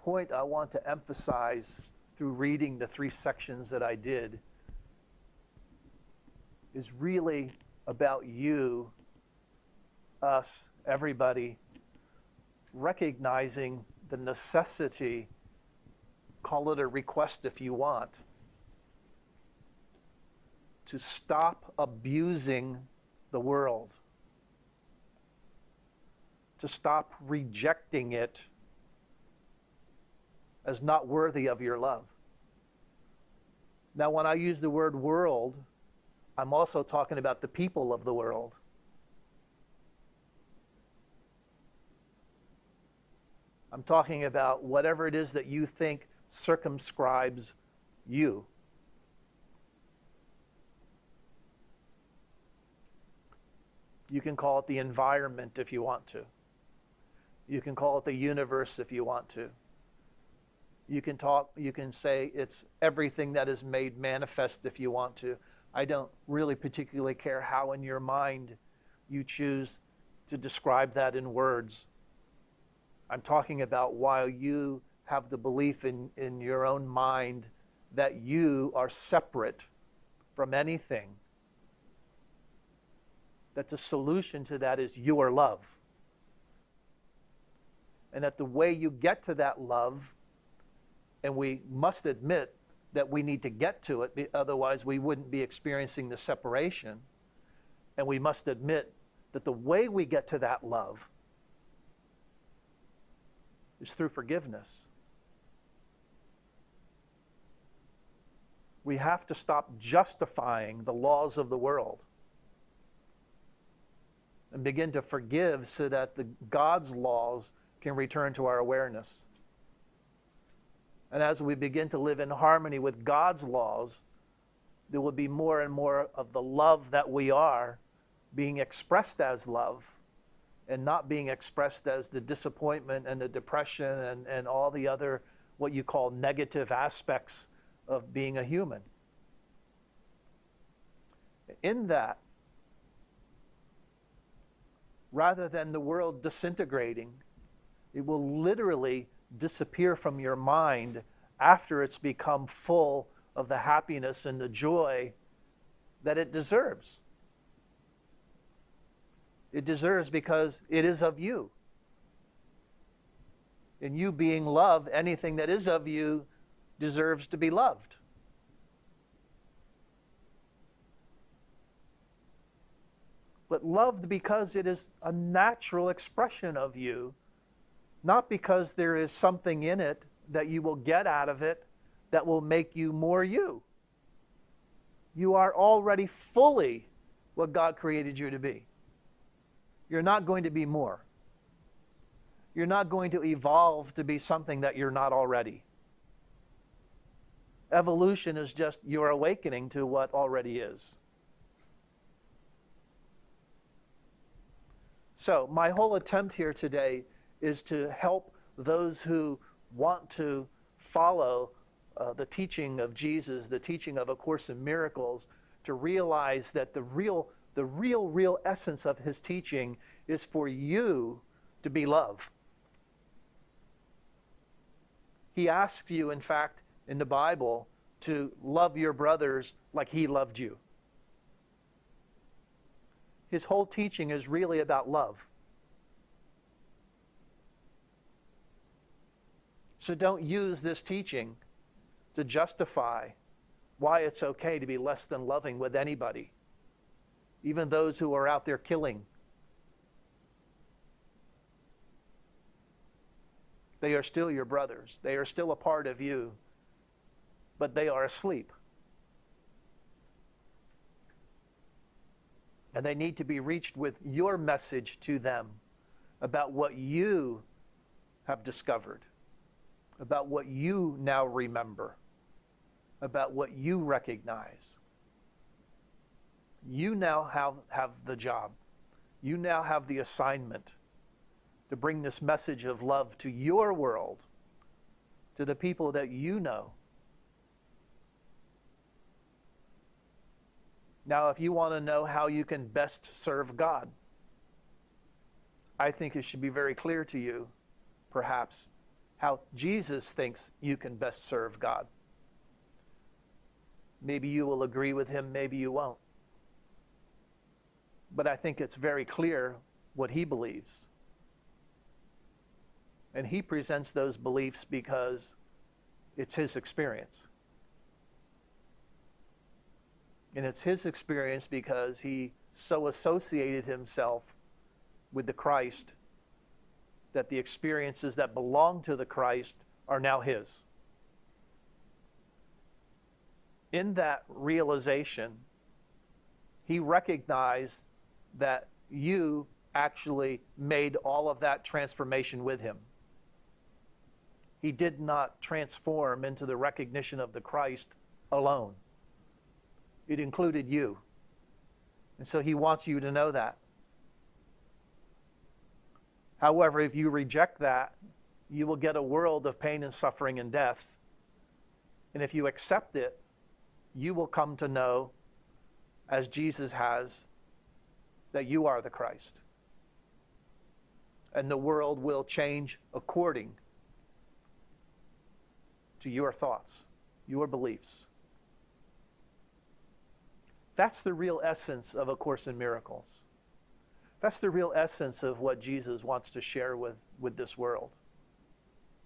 point I want to emphasize through reading the 3 sections that I did is really about you, us, everybody, recognizing the necessity, call it a request if you want, to stop abusing the world, to stop rejecting it as not worthy of your love. Now, when I use the word world, I'm also talking about the people of the world. I'm talking about whatever it is that you think circumscribes you. You can call it the environment if you want to. You can call it the universe if you want to. You can say it's everything that is made manifest if you want to. I don't really particularly care how in your mind you choose to describe that in words. I'm talking about while you have the belief in your own mind that you are separate from anything, that the solution to that is your love. And that the way you get to that love, and we must admit that we need to get to it, otherwise we wouldn't be experiencing the separation. And we must admit that the way we get to that love is through forgiveness. We have to stop justifying the laws of the world and begin to forgive so that God's laws can return to our awareness. And as we begin to live in harmony with God's laws, there will be more and more of the love that we are being expressed as love and not being expressed as the disappointment and the depression and all the other what you call negative aspects of being a human. In that, rather than the world disintegrating, it will literally disappear from your mind after it's become full of the happiness and the joy that it deserves. It deserves because it is of you. And you being love, anything that is of you deserves to be loved. But loved because it is a natural expression of you, not because there is something in it that you will get out of it that will make you more you. You are already fully what God created you to be. You're not going to be more. You're not going to evolve to be something that you're not already. Evolution is just your awakening to what already is. So my whole attempt here today is to help those who want to follow the teaching of Jesus, the teaching of A Course in Miracles, to realize that the real essence of his teaching is for you to be love. He asks you, in fact, in the Bible, to love your brothers like he loved you. His whole teaching is really about love. So don't use this teaching to justify why it's okay to be less than loving with anybody, even those who are out there killing. They are still your brothers. They are still a part of you, but they are asleep. And they need to be reached with your message to them about what you have discovered, about what you now remember, about what you recognize. You now have the job. You now have the assignment to bring this message of love to your world, to the people that you know. Now, if you want to know how you can best serve God, I think it should be very clear to you, perhaps, how Jesus thinks you can best serve God. Maybe you will agree with him, maybe you won't. But I think it's very clear what he believes. And he presents those beliefs because it's his experience. And it's his experience because he so associated himself with the Christ that the experiences that belong to the Christ are now his. In that realization, he recognized that you actually made all of that transformation with him. He did not transform into the recognition of the Christ alone. It included you. And so he wants you to know that. However, if you reject that, you will get a world of pain and suffering and death. And if you accept it, you will come to know, as Jesus has, that you are the Christ. And the world will change according to your thoughts, your beliefs. That's the real essence of A Course in Miracles. That's the real essence of what Jesus wants to share with this world.